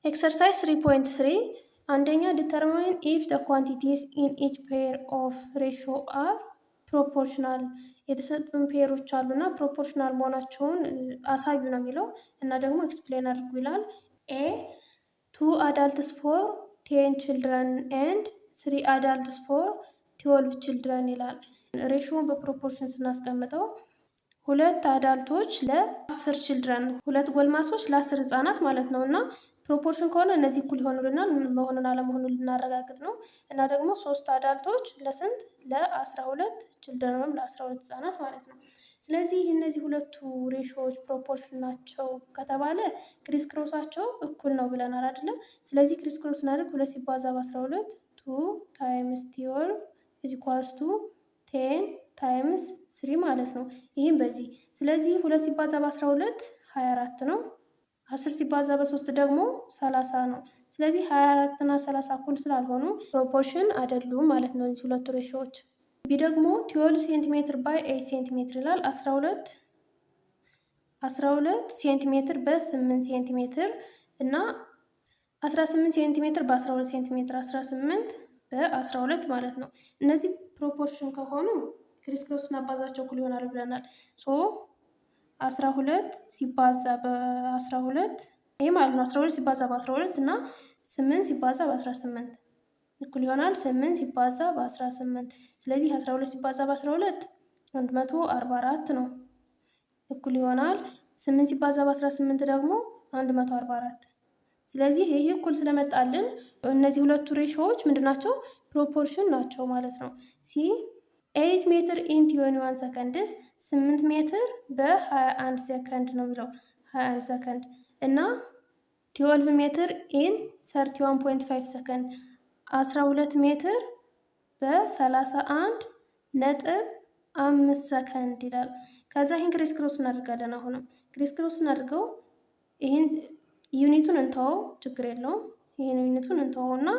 ኤክሰርሳይዝ 3.3 አንደኛ ዲተርማይን ኢፍ the quantities in each pair of ratio are proportional የተሰጡን ፔሮች አሉና ፕሮፖርሽናል መሆናቸውን አሳዩ ነው የሚለው እና ደግሞ ኤክስፕሌን አድርጉ ይላል። ኤ 2 adults for 10 children and 3 adults for 12 children ይላል። ሬሾውን በፕሮፖርሽን ስናስቀምጠው ሁለት አዳልቶች ለ10 ችልድረን ሁለት ጎልማሶች ለ10 ህጻናት ማለት ነው እና ፕሮፖርሽን ከሆነ እነዚህ እኩል ይሆኑልናል መሆኑን አለመሆኑን ልናረጋግጥ ነው። እና ደግሞ 3 አዳልቶች ለስንት ለ12 ችልድረን ወይም ለ12 ህጻናት ማለት ነው። ስለዚህ እነዚህ ሁለቱ ሬሾዎች ፕሮፖርሽን ናቸው ከተባለ ክሪስ ክሮሳቸው እኩል ነው ብለናል አይደለ? ስለዚህ ክሪስ ክሮስ እናድርግ 2 ሲባዛ በ12 2 ታይምስ 12 is equals to 10 ታይምስ 3 ማለት ነው። ይህም በዚህ ስለዚህ 2 ሲባዛ በ12 24 ነው። 10 ሲባዛ በ3 ደግሞ 30 ነው። ስለዚህ 24 እና 30 እኩል ስላልሆኑ ፕሮፖርሽን አይደሉም ማለት ነው እነዚህ ሁለቱ ሬሾዎች። ቢ ደግሞ 12 ሴንቲሜትር ባይ 8 ሴንቲሜትር ይላል። 12 ሴንቲሜትር በ8 ሴንቲሜትር እና 18 ሴንቲሜትር በ12 ሴንቲሜትር 18 በ12 ማለት ነው። እነዚህ ፕሮፖርሽን ከሆኑ ክሪስ ክሮስ እናባዛቸው እኩል ይሆናል ብለናል። 12 ሲባዛ በ12 ይሄ ማለት ነው 12 ሲባዛ በ12 እና 8 ሲባዛ በ18 እኩል ይሆናል 8 ሲባዛ በ18። ስለዚህ 12 ሲባዛ በ12 144 ነው እኩል ይሆናል 8 ሲባዛ በ18 ደግሞ 144። ስለዚህ ይሄ እኩል ስለመጣልን እነዚህ ሁለቱ ሬሾዎች ምንድናቸው? ፕሮፖርሽን ናቸው ማለት ነው። ሲ 8 ሜትር ኢን 21 ሰከንድስ 8 ሜትር በ21 ሰከንድ ነው የሚለው 21 ሰከንድ እና 12 ሜትር ኢን 31.5 ሰከንድ 12 ሜትር በ31 ነጥብ 5 ሰከንድ ይላል። ከዛ ይህን ክሪስ ክሮስ እናደርጋለን። አሁንም ክሪስ ክሮስ እናድርገው። ይህን ዩኒቱን እንተወው ችግር የለውም። ይህን ዩኒቱን እንተወውና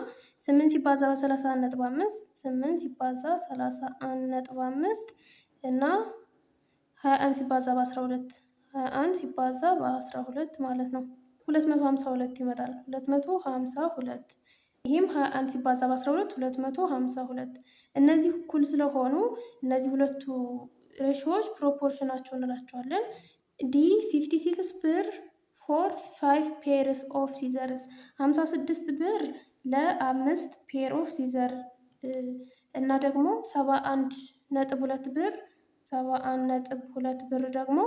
8 ሲባዛ በ31 ነጥብ 5 8 ሲባዛ 31 ነጥብ 5 እና 21 ሲባዛ በ12 21 ሲባዛ በ12 ማለት ነው 252 ይመጣል። 252 ይህም 21 ሲባዛ በ12 252። እነዚህ እኩል ስለሆኑ እነዚህ ሁለቱ ሬሾዎች ፕሮፖርሽናቸው እንላቸዋለን። ዲ 56 ብር ፎር 5 ፔርስ ኦፍ ሲዘርስ 56 ብር ለ5 ፔር ኦፍ ሲዘር እና ደግሞ 71.2 ብር 71.2 ብር ደግሞ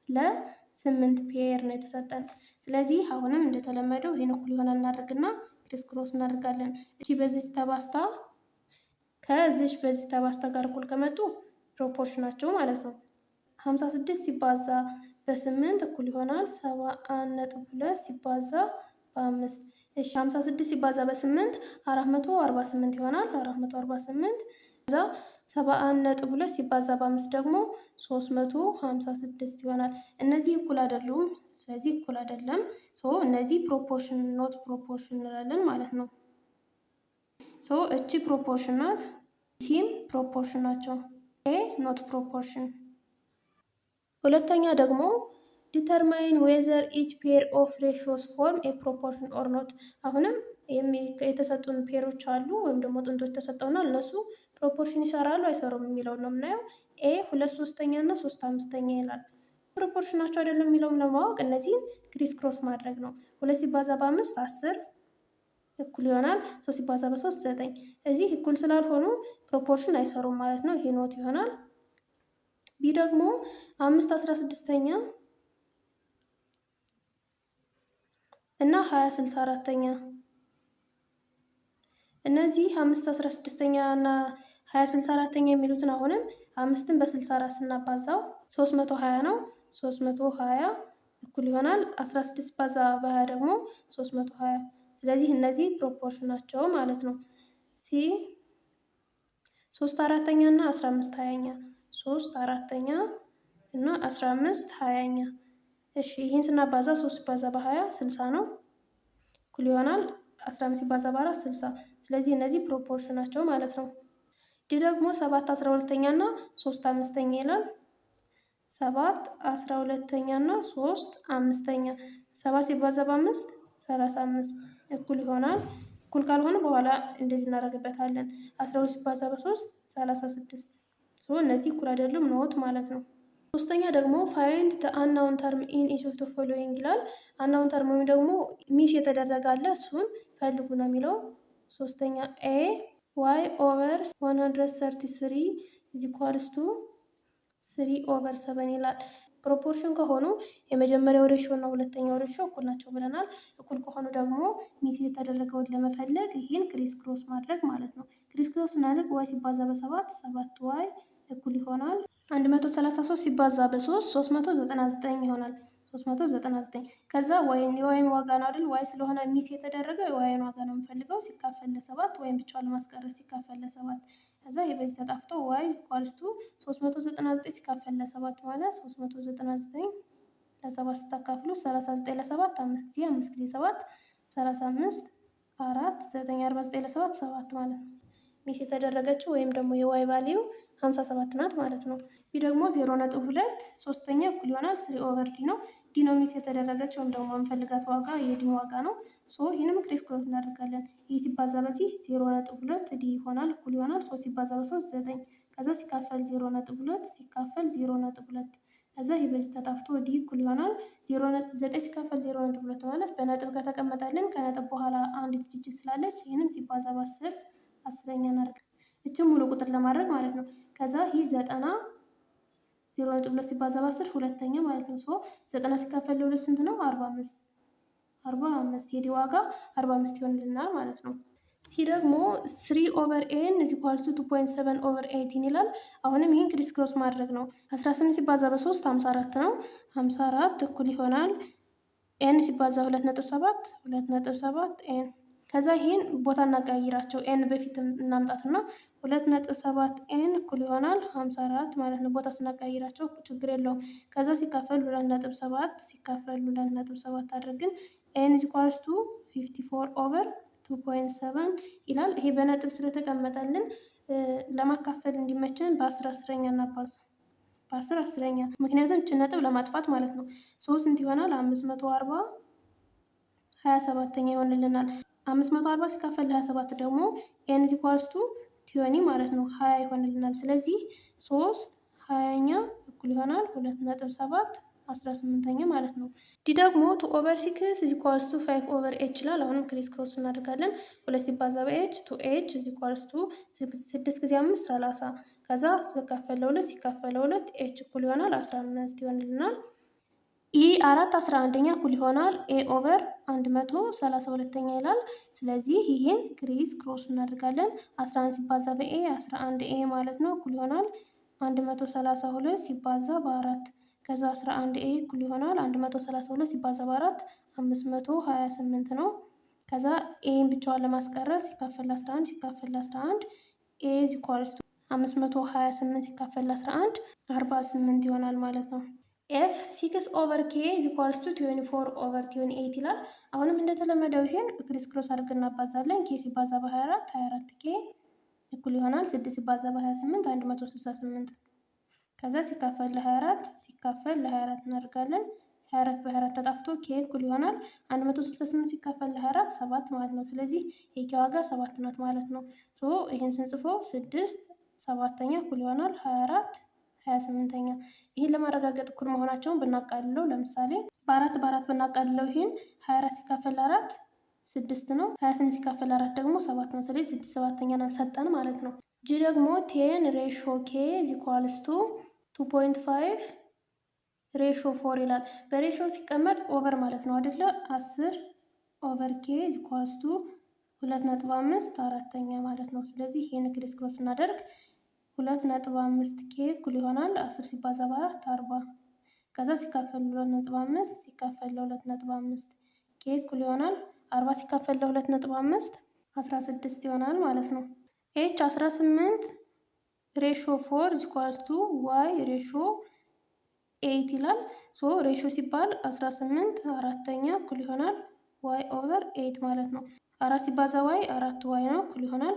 ለ8 ፔር ነው የተሰጠን። ስለዚህ አሁንም እንደተለመደው ይሄን እኩል ይሆናል እናደርግና ክሪስ ክሮስ እናደርጋለን። እሺ በዚህ ተባስታ ከዚህ በዚህ ተባስታ ጋር እኩል ከመጡ ፕሮፖርሽናቸው ማለት ነው። 56 ሲባዛ በ8 እኩል ይሆናል 71.2 ሲባዛ በ5። እሺ 56 ሲባዛ በ8 448 ይሆናል 448 ከዛ 71.2 ሲባዛ በ5 ደግሞ 356 ይሆናል። እነዚህ እኩል አይደሉም። ስለዚህ እኩል አይደለም። እነዚህ ፕሮፖርሽን ኖት ፕሮፖርሽን እንላለን ማለት ነው። እቺ ፕሮፖርሽን ናት፣ ሲም ፕሮፖርሽን ናቸው። ኤ ኖት ፕሮፖርሽን። ሁለተኛ ደግሞ ዲተርማይን ዌዘር ኢች ፔር ኦፍ ሬሾስ ፎርም ኤ ፕሮፖርሽን ኦር ኖት። አሁንም የተሰጡን ፔሮች አሉ ወይም ደግሞ ጥንዶች ተሰጠውናል። እነሱ ፕሮፖርሽን ይሰራሉ አይሰሩም የሚለውን ነው የምናየው። ኤ 2/3 እና 3/5 ይላል። ፕሮፖርሽናቸው አይደለም የሚለውን ለማወቅ እነዚህን ክሪስ ክሮስ ማድረግ ነው። 2 ሲባዛ በ5 10 እኩል ይሆናል 3 ሲባዛ በ3 9። እዚህ እኩል ስላልሆኑ ፕሮፖርሽን አይሰሩም ማለት ነው። ይሄ ኖት ይሆናል። ቢ ደግሞ 5/16 እና 20/64 እነዚህ 5/16 እና 20/64 የሚሉትን አሁንም 5ን በ64 ስናባዛው 320 ነው። 320 እኩል ይሆናል 16 ሲባዛ በ20 ደግሞ 320። ስለዚህ እነዚህ ፕሮፖርሽን ናቸው ማለት ነው። ሲ 3/4 እና 15/20 3/4 እና 15/20። እሺ ይህን ስናባዛ 3 ሲባዛ በ20 60 ነው እኩል ይሆናል 15 ሲባዛ በ4 60። ስለዚህ እነዚህ ፕሮፖርሽን ናቸው ማለት ነው። ዲ ደግሞ 7/12 እና 3/5 ይላል። 7/12 እና 3/5 7 ሲባዛ በ5 35 እኩል ይሆናል። እኩል ካልሆነ በኋላ እንደዚህ እናደርግበታለን። 12 ሲባዛ በ3 36። እነዚህ እኩል አይደሉም ኖት ማለት ነው። ሶስተኛ ደግሞ ፋይንድ ዘ አንናውን ተርም ኢን ኢች ኦፍ ዘ ፎሎዊንግ ይላል። አንናውን ተርም ወይም ደግሞ ሚስ የተደረገ አለ እሱን ፈልጉ ነው የሚለው። ሶስተኛ ኤ ዋይ ኦቨር 133 ኢዝ ኢኳልስ ቱ 3/7 ይላል። ፕሮፖርሽን ከሆኑ የመጀመሪያው ሬሾ እና ሁለተኛው ሬሾ እኩል ናቸው ብለናል። እኩል ከሆኑ ደግሞ ሚስ የተደረገውን ለመፈለግ ይህን ክሪስ ክሮስ ማድረግ ማለት ነው። ክሪስ ክሮስ ስናደርግ ዋይ ሲባዛ በ7 7 ዋይ እኩል ይሆናል 133 ሲባዛ በ3 399 ይሆናል። 399 ከዛ የዋይን ዋጋ ነው አይደል? ዋይ ስለሆነ ሚስ የተደረገው የዋይን ዋጋ ነው የምፈልገው ሲካፈል ለ7 ወይም ብቻውን ለማስቀረት ሲካፈል ለ7 ከዛ ይሄ በዚህ ተጣፍቶ ዋይ ኢኳልስ ቱ 399 ሲካፈል ለ7 ማለት 399 ለ7 ስታካፍሉ 39 ለ7 5 ጊዜ 5 ጊዜ 7 35 4 9 49 ለ7 7 ማለት ነው። ሚስ የተደረገችው ወይም ደግሞ የዋይ ቫሊዩ 57 ናት ማለት ነው። ቢ ደግሞ 0.2 ሶስተኛ እኩል ይሆናል 3/ዲ ነው። ዲ ነው ሚስ የተደረገች ወይም ደግሞ የምንፈልጋት ዋጋ የዲን ዋጋ ነው። ይህንም ክሪስ ክሮስ እናደርጋለን። ይህ ሲባዛ በዚህ 0.2 ዲ ይሆናል እኩል ይሆናል 3 ሲባዛ በ3 9 ከዛ ሲካፈል 0.2 ሲካፈል 0.2 ከዛ ይህ በዚህ ተጣፍቶ ዲ እኩል ይሆናል 9 ሲካፈል 0.2 ማለት በነጥብ ከተቀመጠልን ከነጥብ በኋላ አንድ ዲጂት ስላለች ይህንም ሲባዛ በ10 10ኛ እናደርግ እችን ሙሉ ቁጥር ለማድረግ ማለት ነው። ከዛ ይህ 90 0.2 ሲባዛ በ10 ሁለተኛ ማለት ነው። 90 ሲካፈል ለ2 ስንት ነው? 45 45 የዲ ዋጋ 45 ይሆንልናል ማለት ነው። ሲ ደግሞ 3/n is equals to 2.7/18 ይላል። አሁንም ይህን ክሪስ ክሮስ ማድረግ ነው። 18 ሲባዛ በ3 54 ነው። 54 እኩል ይሆናል ኤን ሲባዛ 2.7 2.7 ኤን ከዛ ይህን ቦታ እናቀያይራቸው። ኤን በፊት እናምጣትና 2.7 ኤን እኩል ይሆናል 54 ማለት ነው። ቦታ ስናቀያይራቸው ችግር የለውም። ከዛ ሲካፈል 2.7 ሲካፈል 2.7 አድርገን ኤን ኢዝ ኢኳልስ ቱ 54/2.7 ይላል። ይሄ በነጥብ ስለተቀመጠልን ለማካፈል እንዲመችን በ10/10ኛ እናባዙ። በ10/10ኛ ምክንያቱም እችን ነጥብ ለማጥፋት ማለት ነው። ስንት ይሆናል? 540 27ኛ ይሆንልናል። 540 ሲካፈል ለ27 ደግሞ ኤን ኢዝ ኢኳልስ ቱ 20 ማለት ነው 20 ይሆንልናል። ስለዚህ 20ኛ እኩል ይሆናል 2.7 18ኛ ማለት ነው። ዲ ደግሞ 2/6 ኢዝ ኢኳልስ ቱ 5/h ይላል። አሁንም ክሪስ ክሮስ እናደርጋለን። 2 ሲባዛ በኤች 2h ኢዝ ኢኳልስ ቱ 6 ጊዜ 5 30 ከዛ ሲካፈል ለ2 ሲካፈል ለ2 ኤች እኩል ይሆናል 15 ይሆንልናል። ኢ 4/11ኛ እኩል ይሆናል A/132ኛ ይላል። ስለዚህ ይህን ክሪስ ክሮስ እናደርጋለን። 11 ሲባዛ በኤ 11ኤ ማለት ነው እኩል ይሆናል 132 ሲባዛ በ4 ከዛ 11ኤ እኩል ይሆናል 132 ሲባዛ በ4 528 ነው። ከዛ ኤን ብቻዋን ለማስቀረት ሲካፈል 11 ሲካፈል 11 ኤ ኢዝ ኢኳልስ ቱ 528 ሲካፈል 11 48 ይሆናል ማለት ነው። ኤፍ 6/k ኢዝ ኢኳልስ ቱ 24/28 ይላል። አሁንም እንደተለመደው ይሄን ክሪስ ክሮስ አድርገን እናባዛለን። ኬ ሲባዛ በ24 24 ኬ እኩል ይሆናል 6 ሲባዛ በ28 168 ከዛ ሲካፈል ለ24 ሲካፈል ለ24 እናደርጋለን። 24 በ24 ተጣፍቶ ኬ እኩል ይሆናል 168 ሲካፈል ለ24 7 ማለት ነው። ስለዚህ የኬ ዋጋ 7 ናት ማለት ነው። ይህን ስንጽፈው 6 7ኛ እኩል ይሆናል 24 28ኛ። ይህን ለማረጋገጥ እኩል መሆናቸውን ብናቃልለው ለምሳሌ በ4 ብናቃልለው ይህን 24 ሲካፈል 4 6 ነው። 28 ሲካፈል 4 ደግሞ 7 ነው። ስለዚህ 6 7ኛ ሰጠን ማለት ነው። ጂ ደግሞ 10 ሬሾ ኬ ኢዝ ኢኳልስ ቱ 2.5 ሬሾ 4 ይላል። በሬሾ ሲቀመጥ ኦቨር ማለት ነው አይደለ? 10/k ኢዝ ኢኳልስ ቱ 2.5 4ኛ ማለት ነው። ስለዚህ ይህን ክሪስ ክሮስ እናደርግ 2.5 ኬ እኩል ይሆናል 10 ሲባዛ በ4 40 ከዛ ሲካፈል 2.5 ሲካፈል ለ2.5 ኬ እኩል ይሆናል 40 ሲካፈል ለ2.5 16 ይሆናል ማለት ነው። ኤች 18 ሬሾ 4 ኢዝ ኢኳልስ ቱ ዋይ ሬሾ 8 ይላል። ሬሾ ሲባል 18 4ኛ እኩል ይሆናል ዋይ ኦቨር 8 ማለት ነው። 4 ሲባዛ ዋይ 4 ዋይ ነው እኩል ይሆናል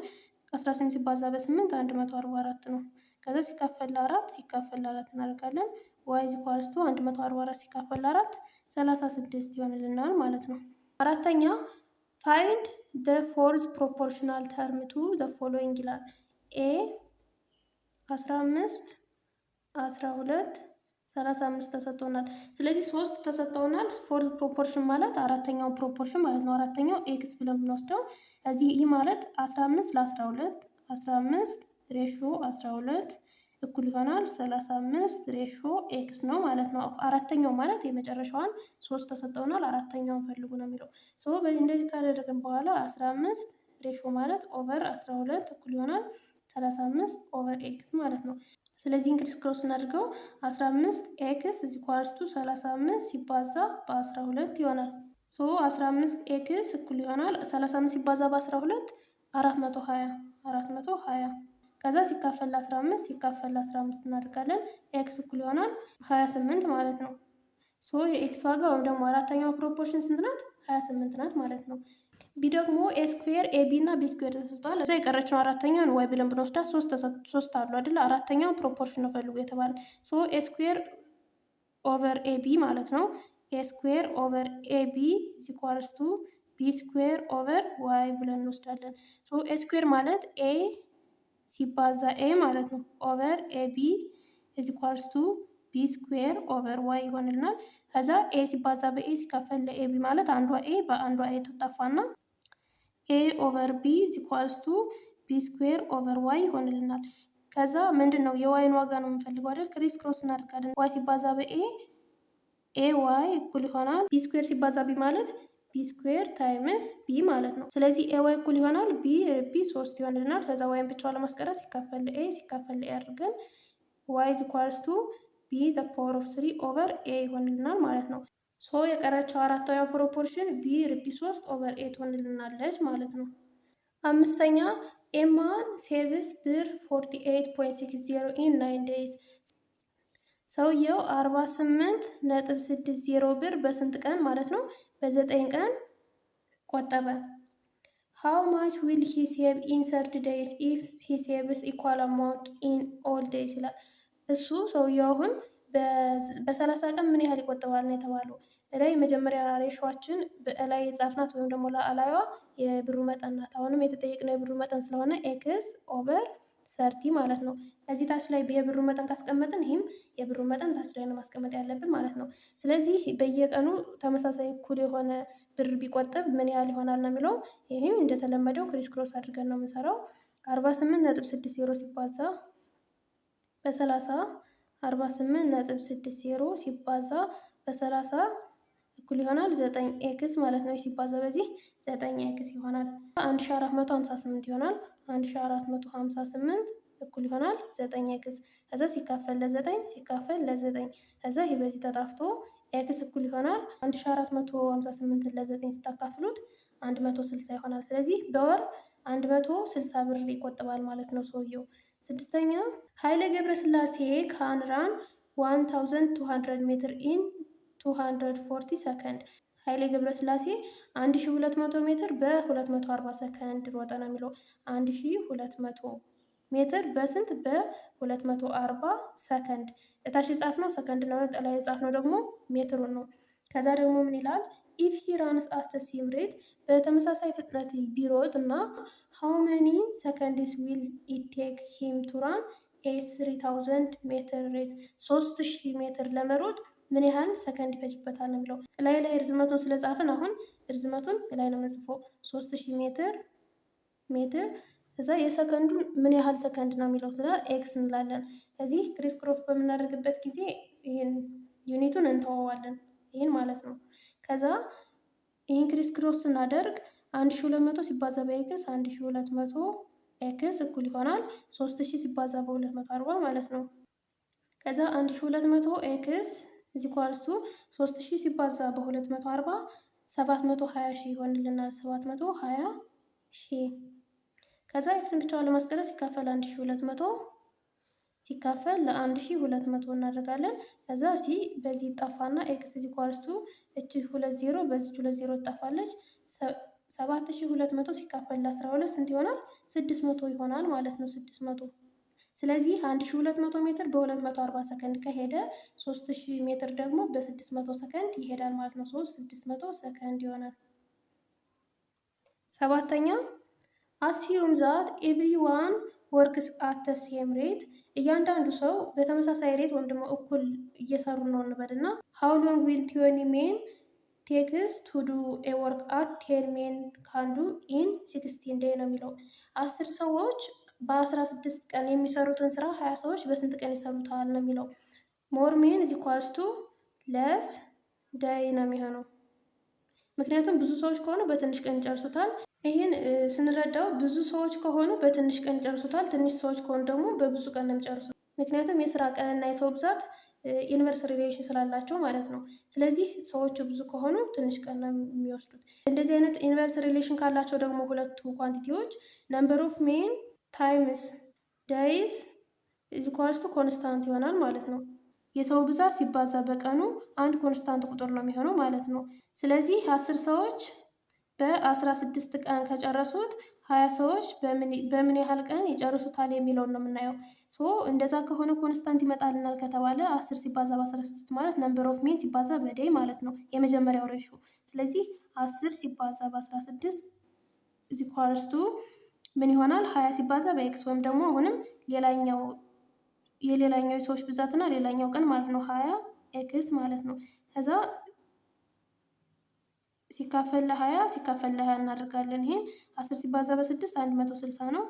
18 ሲባዛ በ8 144 ነው። ከዛ ሲካፈል ለ4 ሲካፈል ለ4 እናደርጋለን። ዋይ ኢዝ ኢኳልስ ቱ 144 ሲካፈል ለ4 36 ይሆንልናል ማለት ነው። አራተኛ ፋይንድ ደ ፎርዝ ፕሮፖርሽናል ተርም ቱ ደ ፎሎዊንግ ይላል። ኤ 15 12 35 ተሰጥቶናል። ስለዚህ 3 ተሰጥተውናል። ፎርዝ ፕሮፖርሽን ማለት አራተኛው ፕሮፖርሽን ማለት ነው። አራተኛው ኤክስ ብለን ብንወስደው እዚህ ይህ ማለት 15 ለ12 15 ሬሾ 12 እኩል ይሆናል 35 ሬሾ ኤክስ ነው ማለት ነው። አራተኛው ማለት የመጨረሻዋን 3 ተሰጠውናል። አራተኛውን ፈልጉ ነው የሚለው። እንደዚህ ካደረግን በኋላ 15 ሬሾ ማለት ኦቨር 12 እኩል ይሆናል 35 ኦቨር ኤክስ ማለት ነው። ስለዚህ እንግዲህ ክሮስ እናድርገው 15 ኤክስ እዚ ኳልስቱ 35 ሲባዛ በ12 ይሆናል። 15 ኤክስ እኩል ይሆናል 35 ሲባዛ በ12 420 ከዛ ሲካፈል ለ15 ሲካፈል ለ15 እናደርጋለን። ኤክስ እኩል ይሆናል 28 ማለት ነው። የኤክስ ዋጋ ወይም ደግሞ አራተኛው ፕሮፖርሽን ስንት ናት? 28 ናት ማለት ነው። ቢ ደግሞ ኤ ስኩዌር ኤ ቢ እና ቢ ስኩዌር ተሰጥቷል። እዛ የቀረችውን አራተኛውን ዋይ ብለን ብንወስዳት ሶስት አሉ አይደለ? አራተኛው ፕሮፖርሽን ነው ፈልጉ የተባለ ኤ ስኩዌር ኦቨር ኤ ቢ ማለት ነው። ኤ ስኩዌር ኦቨር ኤ ቢ ኢኳልስ ቱ ቢ ስኩዌር ኦቨር ዋይ ብለን እንወስዳለን። ኤ ስኩዌር ማለት ኤ ሲባዛ ኤ ማለት ነው። ኦቨር ኤ ቢ ኢኳልስ ቱ ቢ ስኩዌር ኦቨር ዋይ ይሆንልናል። ከዛ ኤ ሲባዛ በኤ ሲካፈል ለኤ ቢ ማለት አንዷ ኤ በአንዷ ኤ ትጠፋና ኤ ኦቨር ቢ ኢኳልስ ቱ ቢ ስኩዌር ኦቨር ዋይ ይሆንልናል። ከዛ ምንድን ነው የዋይን ዋጋ ነው የምንፈልገው አይደል? ክሪስ ክሮስ እናደርጋለን። ዋይ ሲባዛ በኤ ኤ ዋይ እኩል ይሆናል ቢ ስኩዌር ሲባዛ ቢ ማለት ቢ ስኩዌር ታይምስ ቢ ማለት ነው። ስለዚህ ኤ ዋይ እኩል ይሆናል ቢ 3 ይሆንልናል። ከዛ ዋይን ብቻዋን ለማስቀረት ሲካፈል ለኤ ሲካፈል ለኤ አድርገን ዋይ ኢኳልስ ቱ ቢ ዘ ፓወር ኦፍ 3 ኦቨር ኤ ይሆንልናል ማለት ነው። የቀረችው አራተኛው ፕሮፖርሽን ቢ 3 ኦቨር ኤ ትሆንልናለች ማለት ነው። አምስተኛ ኤማን ሴቭስ ብር 48.60 ኢን 9 ዴይዝ። ሰውየው 48.60 ብር በስንት ቀን ማለት ነው? በ9 ቀን ቆጠበ። ሃው ማች ዊል ሂ ሴቭ ኢን 30 ዴይዝ ኢፍ ሂ ሴቭስ ኢኳል አማውንት ኢን ኦል ዴይዝ ይላል። ሰውየው አሁን በ30 ቀን ምን ያህል ይቆጥባል ነው የተባለው። ላይ መጀመሪያ ሬሾችን በላይ የጻፍናት ወይም ደግሞ ለአላዩዋ የብሩ መጠን ናት። አሁንም የተጠየቅነው የብሩ መጠን ስለሆነ ኤክስ ኦቨር 30 ማለት ነው። እዚህ ታች ላይ የብሩ መጠን ካስቀመጥን ይህም የብሩ መጠን ታች ላይ ነው ማስቀመጥ ያለብን ማለት ነው። ስለዚህ በየቀኑ ተመሳሳይ እኩል የሆነ ብር ቢቆጥብ ምን ያህል ይሆናል ነው የሚለው። ይህም እንደተለመደው ክሪስ ክሮስ አድርገን ነው የምንሰራው። 48.60 ሲባዛ በ30 48.60 ሲባዛ በ30 እኩል ይሆናል 9 ኤክስ ማለት ነው። ሲባዛ በዚህ 9 ኤክስ ይሆናል 1458 ይሆናል። 1458 እኩል ይሆናል 9 ኤክስ። ከዛ ሲካፈል ለ9 ሲካፈል ለ9 ከዛ ይህ በዚህ ተጣፍቶ ኤክስ እኩል ይሆናል 1458 ለ9 ስታካፍሉት 160 ይሆናል። ስለዚህ በወር 160 ብር ይቆጥባል ማለት ነው ሰውየው። ስድስተኛ ኃይሌ ገብረስላሴ ካን ራን 1200 ሜትር ኢን 240 ሰከንድ። ኃይሌ ገብረስላሴ 1200 ሜትር በ240 ሰከንድ ሮጠ ነው የሚለው። 1200 ሜትር በስንት በ240 ሰከንድ። እታች የጻፍነው ሰከንድ ነው፣ ላይ የጻፍነው ደግሞ ሜትሩን ነው። ከዛ ደግሞ ምን ይላል? ኢፍ ሂ ራንስ አት ዘ ሴም ሬት በተመሳሳይ ፍጥነት ቢሮጥ እና ሃው መኒ ሰከንድስ ዊል ኢት ቴክ ሂም ቱ ራን ኤ 3000 ሜትር ሬስ 3000 ሜትር ለመሮጥ ምን ያህል ሰከንድ ይፈጅበታል ነው የሚለው። ላይ ርዝመቱን ስለጻፍን አሁን ርዝመቱን ላይ ነው የምንጽፈው 3000 ሜትር እዛ የሰከንዱን ምን ያህል ሰከንድ ነው የሚለው ስለ ኤክስ እንላለን። እዚህ ክሪስ ክሮስ በምናደርግበት ጊዜ ይህን ዩኒቱን እንተዋዋለን፣ ይህን ማለት ነው። ከዛ ይህን ክሪስ ክሮስ ስናደርግ 1200 ሲባዛ በኤክስ 1200 ኤክስ እኩል ይሆናል 3000 ሲባዛ በ240 ማለት ነው። ከዛ 1200 ኤክስ እዚህ ኳልስቱ 3000 ሲባዛ በ240 720 ሺህ ይሆንልናል። 720 ሺህ። ከዛ ኤክስን ብቻዋን ለማስቀረት ሲካፈል 1200 ሲካፈል ለ1200 እናደርጋለን። ከዛ በዚህ ይጣፋና ኤክስ እዚህ ኳልስቱ እቺ 20 በዚህ 20 ትጣፋለች። 7200 ሲካፈል ለ12 ስንት ይሆናል? 600 ይሆናል ማለት ነው። 600። ስለዚህ 1200 ሜትር በ240 ሰከንድ ከሄደ 3000 ሜትር ደግሞ በ600 ሰከንድ ይሄዳል ማለት ነው። 600 ሰከንድ ይሆናል። 7ኛ አሲዩም ዛት ኤቭሪዋን ወርክስ አት ሴም ሬት፣ እያንዳንዱ ሰው በተመሳሳይ ሬት ወይም ደግሞ እኩል እየሰሩ ነው እንበልና ሃው ሎንግ ዊል 20 ሜን ቴክስ ቱ ዱ ኤ ወርክ አት 10 ሜን ካንዱ ኢን 16 ዴይ ነው የሚለው። 10 ሰዎች በ16 ቀን የሚሰሩትን ስራ 20 ሰዎች በስንት ቀን ይሰሩታል ነው የሚለው። ሞር ሜን ኢዝ ኢኳልስ ቱ ለስ ዴይ ነው የሚሆነው። ምክንያቱም ብዙ ሰዎች ከሆኑ በትንሽ ቀን ይጨርሱታል። ይህን ስንረዳው ብዙ ሰዎች ከሆኑ በትንሽ ቀን ይጨርሱታል፣ ትንሽ ሰዎች ከሆኑ ደግሞ በብዙ ቀን ነው የሚጨርሱት። ምክንያቱም የስራ ቀንና የሰው ብዛት ኢንቨርስ ሪሌሽን ስላላቸው ማለት ነው። ስለዚህ ሰዎቹ ብዙ ከሆኑ ትንሽ ቀን ነው የሚወስዱት። እንደዚህ አይነት ኢንቨርስ ሪሌሽን ካላቸው ደግሞ ሁለቱ ኳንቲቲዎች ነምበር ኦፍ ሜን ታይምስ ዴይዝ ኢዝ ኢኳልስ ቱ ኮንስታንት ይሆናል ማለት ነው። የሰው ብዛት ሲባዛ በቀኑ አንድ ኮንስታንት ቁጥር ነው የሚሆነው ማለት ነው። ስለዚህ 10 ሰዎች በ16 ቀን ከጨረሱት 20 ሰዎች በምን ያህል ቀን ይጨርሱታል የሚለውን ነው የምናየው። እንደዛ ከሆነ ኮንስታንት ይመጣልናል ከተባለ 10 ሲባዛ በ16 ማለት ነምበር ኦፍ ሜን ሲባዛ በዴይ ማለት ነው፣ የመጀመሪያው ሬሹ። ስለዚህ 10 ሲባዛ በ16 ኢዝ ኢኳልስ ቱ ምን ይሆናል? 20 ሲባዛ በኤክስ ወይም ደግሞ አሁንም የሌላኛው የሰዎች ብዛትና ሌላኛው ቀን ማለት ነው 20 ኤክስ ማለት ነው። ከዛ ሲካፈል ለ20 ሲካፈል ለ20 እናደርጋለን። ይሄን 10 ሲባዛ በ6 160 ነው።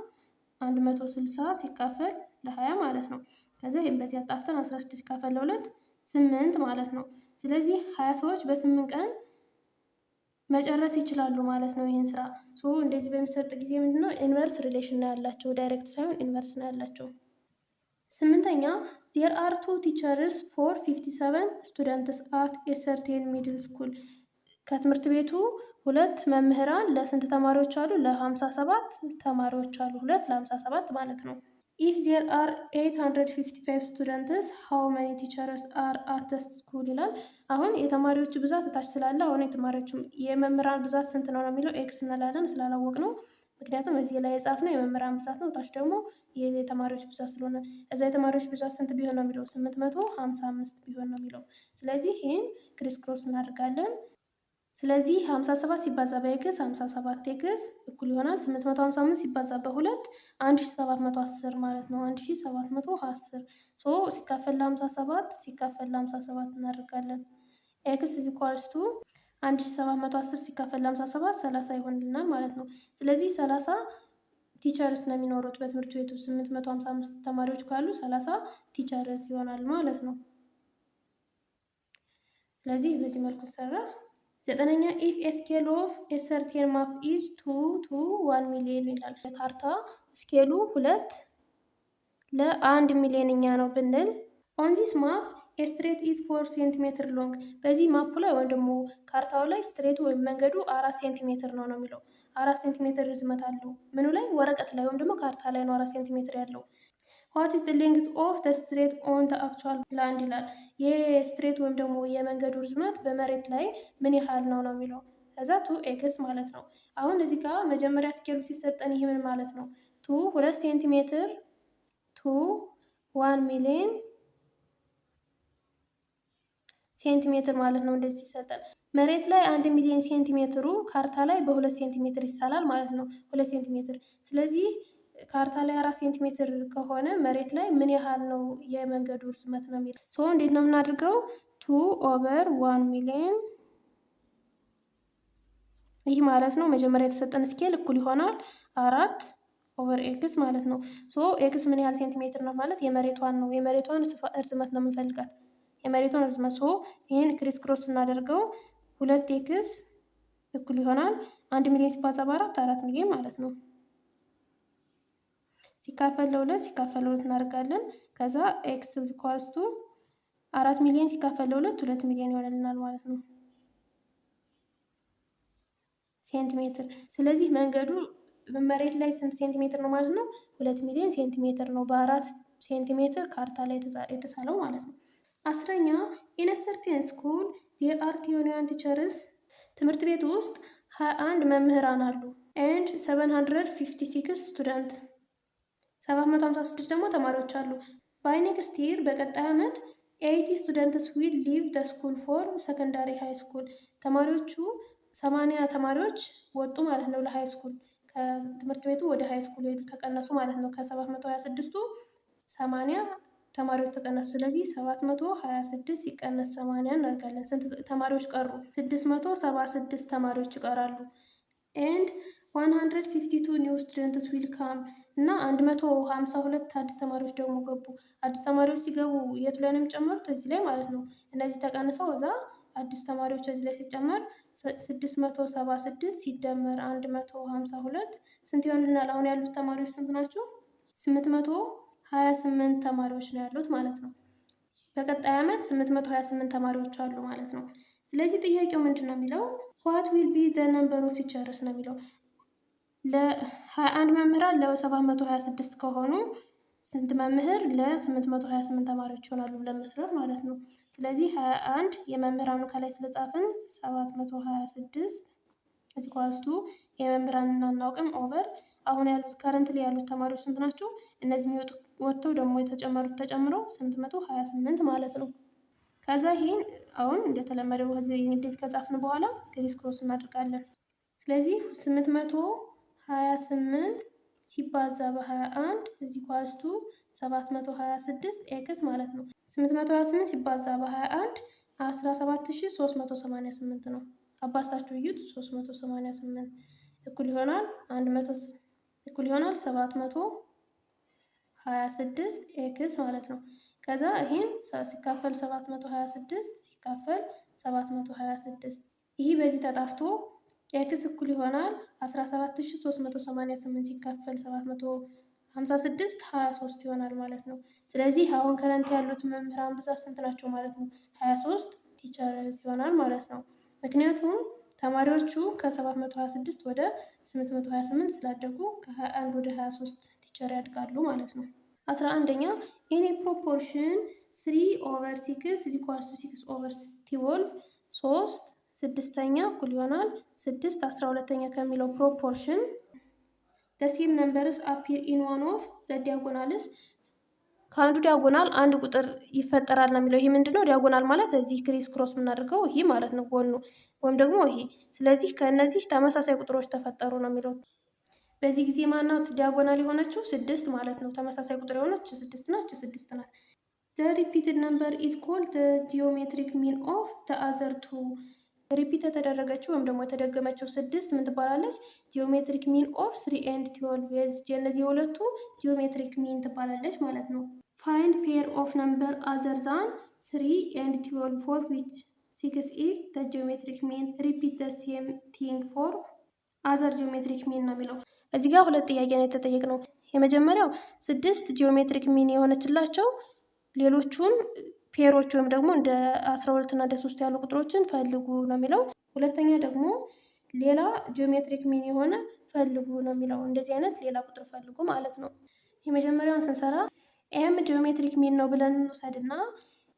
160 ሲካፈል ለ20 ማለት ነው። ከዛ ይሄን በዚህ አጣፍተን 16 ሲካፈል ለ2 8 ማለት ነው። ስለዚህ 20 ሰዎች በ8 ቀን መጨረስ ይችላሉ ማለት ነው ይህን ስራ። እንደዚህ በሚሰጥ ጊዜ ምንድነው ኢንቨርስ ሪሌሽን ነው ያላቸው፣ ዳይሬክት ሳይሆን ኢንቨርስ ነው ያላቸው። 8ኛ there are 2 teachers for 57 students at a certain middle school። ከትምህርት ቤቱ 2 መምህራን ለስንት ተማሪዎች አሉ? ለ57 ተማሪዎች አሉ። 2 ለ57 ማለት ነው። if there are 855 students how many teachers are at the school ይላል። አሁን የተማሪዎች ብዛት ታች ስላለ አሁን የመምህራን ብዛት ስንት ነው የሚለው ኤክስ እንላለን ስላላወቅ ነው። ምክንያቱም እዚህ ላይ የጻፍነው የመምህራን ብዛት ነው፣ ታች ደግሞ የተማሪዎች ብዛት ስለሆነ እዛ የተማሪዎች ብዛት ስንት ቢሆን ነው የሚለው 855 ቢሆን ነው የሚለው። ስለዚህ ይህን ክሪስ ክሮስ እናደርጋለን። ስለዚህ 57 ሲባዛ በኤክስ 57 ኤክስ እኩል ይሆናል 855 ሲባዛ በ2 1710 ማለት ነው። 1710 ሲካፈል ለ57 ሲካፈል ለ57 እናደርጋለን። ኤክስ ኢዝ ኢኳልስ ቱ 1710 ሲካፈል ለ57 30 ይሆንልናል ማለት ነው። ስለዚህ 30 ቲቸርስ ነው የሚኖሩት በትምህርት ቤቱ 855 ተማሪዎች ካሉ 30 ቲቸርስ ይሆናል ማለት ነው። ስለዚህ በዚህ መልኩ ይሰራል። 9ኛ ኢፍ ኤ ስኬል ኦፍ ኤ ሰርቴን ማፕ ኢዝ 2 to 1 ሚሊዮን ይላል። ካርታ ስኬሉ 2 ለ1 ሚሊዮንኛ ነው ብንል ኦን ዚስ ማፕ ኤ ስትሬት ኢዝ 4 ሴንቲሜትር ሎንግ። በዚህ ማፑ ላይ ወይም ደግሞ ካርታው ላይ ስትሬቱ ወይም መንገዱ 4 ሴንቲሜትር ነው የሚለው። 4 ሴንቲሜትር ርዝመት አለው። ምኑ ላይ? ወረቀት ላይ ወይም ደግሞ ካርታ ላይ ነው 4 ሴንቲሜትር ያለው። ዋት ኢዝ ዘ ሌንግዝ ኦፍ ዘ ስትሬት ኦን ዘ አክቹዋል ላንድ ይላል። የስትሬት ወይም ደግሞ የመንገዱ ርዝመት በመሬት ላይ ምን ያህል ነው የሚለው። ከዛ 2 ኤክስ ማለት ነው። አሁን እዚህ ጋር መጀመሪያ ስኬሉ ሲሰጠን ይህ ምን ማለት ነው? 2 ሴንቲሜትር ቱ 1 ሚሊዮን ሴንቲሜትር ማለት ነው። እንደዚህ ይሰጣል። መሬት ላይ 1 ሚሊዮን ሴንቲሜትሩ ካርታ ላይ በ2 ሴንቲሜትር ይሳላል ማለት ነው። 2 ሴንቲሜትር። ስለዚህ ካርታ ላይ 4 ሴንቲሜትር ከሆነ መሬት ላይ ምን ያህል ነው የመንገዱ ርዝመት ነው የሚለው። እንዴት ነው የምናደርገው? 2/1 ሚሊዮን ይህ ማለት ነው መጀመሪያ የተሰጠን ስኬል እኩል ይሆናል 4/ኤክስ ማለት ነው። ኤክስ ምን ያህል ሴንቲሜትር ነው ማለት የመሬቷን ነው። የመሬቷን ርዝመት ነው የምንፈልጋት የመሬቷን ርዝመት። ይህን ክሪስ ክሮስ ስናደርገው 2 ኤክስ እኩል ይሆናል 1 ሚሊዮን ሲባዛ በ4 4 ሚሊዮን ማለት ነው። ሲካፈል ለ2 ሲካፈል ለ2 እናደርጋለን። ከዛ ኤክስ ኢዝ ኢኳልስ ቱ 4 ሚሊዮን ሲካፈል ለ2 2 ሚሊዮን ይሆንልናል ማለት ነው ሴንቲሜትር። ስለዚህ መንገዱ መሬት ላይ ስንት ሴንቲሜትር ነው ማለት ነው? 2 ሚሊዮን ሴንቲሜትር ነው በ4 ሴንቲሜትር ካርታ ላይ የተሳለው ማለት ነው። 10ኛ ኢን ኤ ሰርቴን ስኩል ዜር አር 21 ቲቸርስ። ትምህርት ቤት ውስጥ 21 መምህራን አሉ። ኤንድ 756 ስቱደንት 756 ደግሞ ተማሪዎች አሉ። ባይ ኔክስት ይር በቀጣይ ዓመት 80 ስቱደንትስ ዊል ሊቭ ደ ስኩል ፎር ሰከንዳሪ ሃይ ስኩል። ተማሪዎቹ 80 ተማሪዎች ወጡ ማለት ነው ለሃይ ስኩል። ከትምህርት ቤቱ ወደ ሃይ ስኩል ሄዱ ተቀነሱ ማለት ነው። ከ726ቱ 80 ተማሪዎች ተቀነሱ። ስለዚህ 726 ሲቀነስ 80 እናደርጋለን። ስንት ተማሪዎች ቀሩ? 676 ተማሪዎች ይቀራሉ። ኤንድ 152 ኒው ስቱደንትስ ዊል ካም እና 152 አዲስ ተማሪዎች ደግሞ ገቡ። አዲስ ተማሪዎች ሲገቡ የቱ ላይ ነው የሚጨመሩት? እዚህ ላይ ማለት ነው። እነዚህ ተቀንሰው እዛ አዲስ ተማሪዎች እዚህ ላይ ሲጨመር 676 ሲደመር 152 ስንት ይሆንልናል? አሁን ያሉት ተማሪዎች ስንት ናቸው? 828 ተማሪዎች ነው ያሉት ማለት ነው። በቀጣይ ዓመት 828 ተማሪዎች አሉ ማለት ነው። ስለዚህ ጥያቄው ምንድን ነው የሚለው ዋት ዊል ቢ ዘ ነምበር ኦፍ ቲቸርስ ነው የሚለው። ለ21 መምህራን ለ726 ከሆኑ ስንት መምህር ለ828 ተማሪዎች ይሆናሉ ብለን መስራት ማለት ነው። ስለዚህ 21 የመምህራኑ ከላይ ስለጻፍን 726 እዚህ ኳስቱ የመምህራንን አናውቅም ኦቨር አሁን ያሉት ከረንት ላይ ያሉት ተማሪዎች ስንት ናቸው? እነዚህ የሚወጡ ወጥተው ደግሞ የተጨመሩት ተጨምረው 828 ማለት ነው። ከዛ ይሄን አሁን እንደተለመደው እንደዚህ ከጻፍን በኋላ ክሪስ ክሮስ እናደርጋለን። ስለዚህ 828 ሲባዛ በ21 እዚህ ኳስቱ 726 ኤክስ ማለት ነው። 828 ሲባዛ በ21 17388 ነው። አባስታችሁ እዩት። 388 እኩል ይሆናል 726 ኤክስ ማለት ነው። ከዛ ይሄን ሲካፈል 726 ሲካፈል 726 ይህ በዚህ ተጣፍቶ ኤክስ እኩል ይሆናል 17388 ሲካፈል 756 23 ይሆናል ማለት ነው። ስለዚህ አሁን ከረንት ያሉት መምህራን ብዛት ስንት ናቸው ማለት ነው? 23 ቲቸርስ ይሆናል ማለት ነው። ምክንያቱም ተማሪዎቹ ከ726 ወደ 828 ስላደጉ ከ21 ወደ 23 ቲቸር ያድጋሉ ማለት ነው። 11ኛ ኢን ፕሮፖርሽን 3/6 is equals to 6/12 3 ስድስተኛ እኩል ይሆናል 6 12ኛ ከሚለው ፕሮፖርሽን the same numbers appear in one of the diagonals ከአንዱ ዲያጎናል አንድ ቁጥር ይፈጠራል ነው የሚለው። ይሄ ምንድነው? ዲያጎናል ማለት እዚህ ክሪስ ክሮስ የምናደርገው ይሄ ማለት ነው ጎኑ ወይም ደግሞ ይሄ። ስለዚህ ከእነዚህ ተመሳሳይ ቁጥሮች ተፈጠሩ ነው የሚለው። በዚህ ጊዜ ማናት ዲያጎናል የሆነችው? 6 ማለት ነው። ተመሳሳይ ቁጥር የሆነች 6 ናት። 6 ናት። the repeated number is called the geometric mean of the other two ሪፒት የተደረገችው ወይም ደግሞ የተደገመችው 6 ምን ትባላለች? ጂኦሜትሪክ ሚን ኦፍ 3 and 12 የእነዚህ የሁለቱ ጂኦሜትሪክ ሚን ትባላለች ማለት ነው። ፋይንድ ፔር ኦፍ ነምበር አዘር ዛን 3 and 12 for which 6 is the geometric mean repeat the same thing for other geometric mean ነው የሚለው። እዚህ ጋር ሁለት ጥያቄ ነው የተጠየቅነው። የመጀመሪያው 6 ጂኦሜትሪክ ሚን የሆነችላቸው ሌሎቹን ፔሮች ወይም ደግሞ እንደ 12 እና እንደ 3 ያሉ ቁጥሮችን ፈልጉ ነው የሚለው። ሁለተኛ ደግሞ ሌላ ጂኦሜትሪክ ሚን የሆነ ፈልጉ ነው የሚለው። እንደዚህ አይነት ሌላ ቁጥር ፈልጉ ማለት ነው። የመጀመሪያውን ስንሰራ ኤም ጂኦሜትሪክ ሚን ነው ብለን እንውሰድና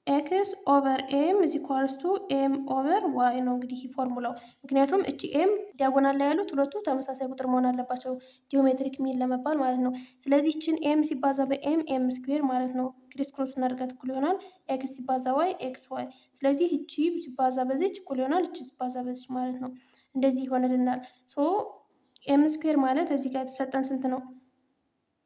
ኤክስ ኦቨር ኤም ኢዝ ኢኳልስ ቱ ኤም ኦቨር ዋይ ነው እንግዲህ ፎርሙላው። ምክንያቱም እቺ ኤም ዲያጎናል ላይ ያሉት ሁለቱ ተመሳሳይ ቁጥር መሆን አለባቸው ጂኦሜትሪክ ሚን ለመባል ማለት ነው። ስለዚህ እችን ኤም ሲባዛ በኤም ኤም ስኩዌር ማለት ነው። ክሪስ ክሮስ እናድርጋት እኩል ይሆናል ኤክስ ሲባዛ ዋይ ኤክስ ዋይ። ስለዚህ እቺ ሲባዛ በዚች እኩል ይሆናል እቺ ሲባዛ በዚች ማለት ነው። እንደዚህ ይሆንልናል። ሶ ኤም ስኩዌር ማለት እዚህ ጋር የተሰጠን ስንት ነው?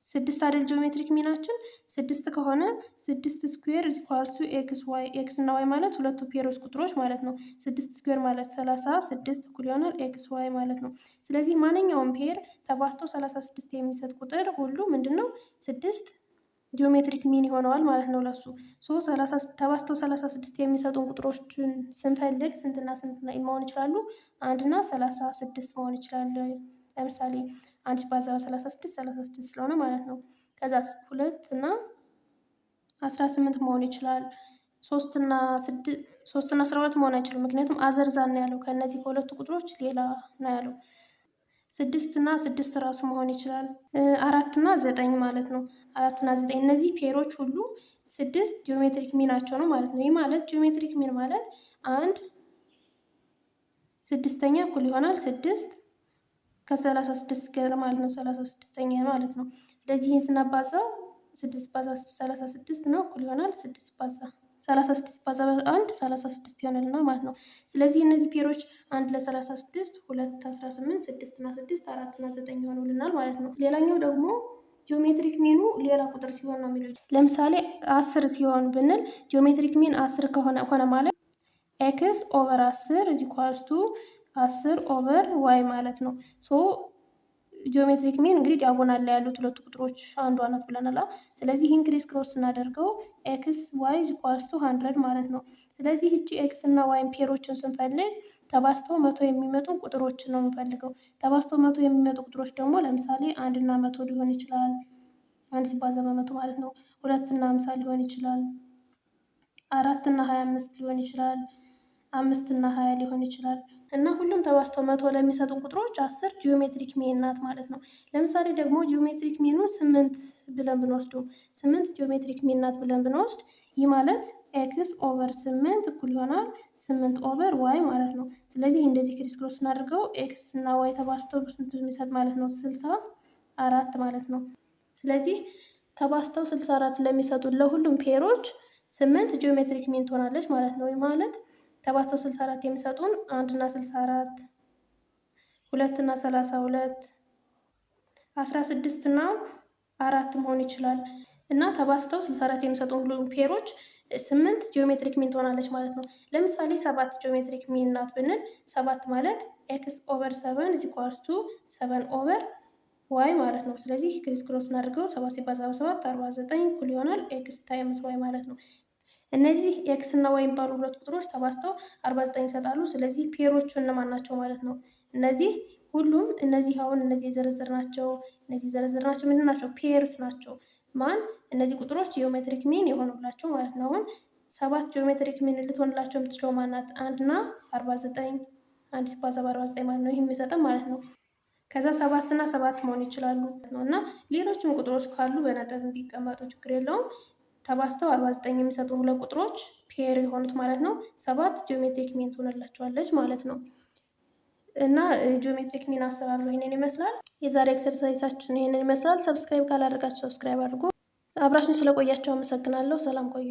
6 አይደል ጂኦሜትሪክ ሚናችን 6 ከሆነ 6 ስኩዌር ኢኳልስ ቱ ኤክስ ዋይ። ኤክስ እና ዋይ ማለት ሁለቱ ፔሮች ቁጥሮች ማለት ነው። 6 ስኩዌር ማለት 36 እኩል ይሆናል ኤክስ ዋይ ማለት ነው። ስለዚህ ማንኛውም ፔር ተባዝቶ 36 የሚሰጥ ቁጥር ሁሉ ምንድነው 6 ጂኦሜትሪክ ሚን ይሆነዋል ማለት ነው ለሱ። ሶ ተባዝተው 36 የሚሰጡን ቁጥሮችን ስንፈልግ ስንትና ስንት መሆን ይችላሉ? 1 እና 36 መሆን ይችላሉ። ለምሳሌ 1 ሲባዛ 36 ስለሆነ ማለት ነው። ከዛ 2 እና 18 መሆን ይችላል። 3 እና 12 መሆን አይችሉም። ምክንያቱም አዘርዛን ነው ያለው። ከእነዚህ ከሁለቱ ቁጥሮች ሌላ ነው ያለው። 6 እና 6 ራሱ መሆን ይችላል። 4 እና 9 ማለት ነው። 4 እና 9 እነዚህ ፔሮች ሁሉ 6 ጂኦሜትሪክ ሚናቸው ነው ማለት ነው። ይህ ማለት ጂኦሜትሪክ ሚን ማለት 1 6ኛ እኩል ይሆናል 6 ከ36 ጋር ማለት ነው። 36ኛ ማለት ነው። ስለዚህ ይህን ስናባዛው 6 ባዛ 36 ነው እኩል ይሆናል 6 ባዛ 36 ሲባዛ በ1 36 ይሆንልናል ማለት ነው። ስለዚህ እነዚህ ፔሮች 1 ለ36 2 18 6 እና 6 4 እና 9 ይሆኑልናል ማለት ነው። ሌላኛው ደግሞ ጂኦሜትሪክ ሚኑ ሌላ ቁጥር ሲሆን ነው የሚለው። ለምሳሌ 10 ሲሆን ብንል ጂኦሜትሪክ ሚን 10 ሆነ ማለት ኤክስ ኦቨር 10 እዚ ኳስቱ 10 ኦቨር ዋይ ማለት ነው። ሶ ጂኦሜትሪክ ሚን እንግዲህ ዲያጎናል ላይ ያሉት ሁለቱ ቁጥሮች አንዷ ናት ብለናል። ስለዚህ ይህን ክሪስ ክሮስ ስናደርገው ኤክስ ዋይ ኳስቱ 100 ማለት ነው። ስለዚህ እቺ ኤክስ እና ዋይን ፔሮችን ስንፈልግ ተባዝተው 100 የሚመጡ ቁጥሮችን ነው የምንፈልገው። ተባዝተው 100 የሚመጡ ቁጥሮች ደግሞ ለምሳሌ 1 እና 100 ሊሆን ይችላል። 1 ሲባዛ በ100 ማለት ነው። 2 እና 50 ሊሆን ይችላል። 4 እና 25 ሊሆን ይችላል። 5 እና 20 ሊሆን ይችላል። እና ሁሉም ተባዝተው 100 ለሚሰጡን ቁጥሮች 10 ጂኦሜትሪክ ሚን ናት ማለት ነው። ለምሳሌ ደግሞ ጂኦሜትሪክ ሚኑ 8 ብለን ብንወስደው 8 ጂኦሜትሪክ ሚን ናት ብለን ብንወስድ ይህ ማለት ኤክስ ኦቨር 8 እኩል ይሆናል 8 ኦቨር ዋይ ማለት ነው። ስለዚህ እንደዚህ ክሪስ ክሮስ እናድርገው ኤክስ እና ዋይ ተባዝተው ስንት የሚሰጥ ማለት ነው? 64 ማለት ነው። ስለዚህ ተባዝተው 64 ለሚሰጡን ለሁሉም ፔሮች 8 ጂኦሜትሪክ ሚን ትሆናለች ማለት ነው። ይህ ማለት ተባዝተው 64 የሚሰጡን 1 እና 64 2 እና 32 16 እና 4 መሆን ይችላል። እና ተባዝተው 64 የሚሰጡን ሁሉም ፔሮች 8 ጂኦሜትሪክ ሚን ትሆናለች ማለት ነው። ለምሳሌ 7 ጂኦሜትሪክ ሚን ናት ብንል 7 ማለት ኤክስ ኦቨር 7 ኢዝ ኢኳልስ ቱ 7 ኦቨር ዋይ ማለት ነው። ስለዚህ ክሪስ ክሮስ እናድርገው 7 ሲባዛ በ7 49 እኩል ይሆናል ኤክስ ታይምስ ዋይ ማለት ነው። እነዚህ ኤክስ እና ዋይ የሚባሉ ሁለት ቁጥሮች ተባዝተው 49 ይሰጣሉ። ስለዚህ ፔሮቹ እነማን ናቸው ማለት ነው? እነዚህ ሁሉም እነዚህ አሁን እነዚህ የዘረዘርናቸው ምንድን ናቸው? ፔርስ ናቸው። ማን እነዚህ ቁጥሮች ጂኦሜትሪክ ሚን የሆኑላቸው ማለት ነው። አሁን 7 ጂኦሜትሪክ ሚን ልትሆንላቸው የምትችለው ማናት? 1 እና 49 1 ሲባዛ በ49 ማለት ነው። ይህ የሚሰጠን ማለት ነው። ከዛ 7 እና 7 መሆን ይችላሉ ነው። እና ሌሎችም ቁጥሮች ካሉ በነጥብ ቢቀመጡ ችግር የለውም። ተባዝተው 49 የሚሰጡ ሁለት ቁጥሮች ፔር የሆኑት ማለት ነው 7 ጂኦሜትሪክ ሚን ትሆንላቸዋለች ማለት ነው። እና ጂኦሜትሪክ ሚን አሰራሩ ይሄንን ይመስላል። የዛሬ ኤክሰርሳይሳችን ይሄንን ይመስላል። ሰብስክራይብ ካላደረጋችሁ ሰብስክራይብ አድርጉ። አብራችን ስለቆያችሁ አመሰግናለሁ። ሰላም ቆዩ።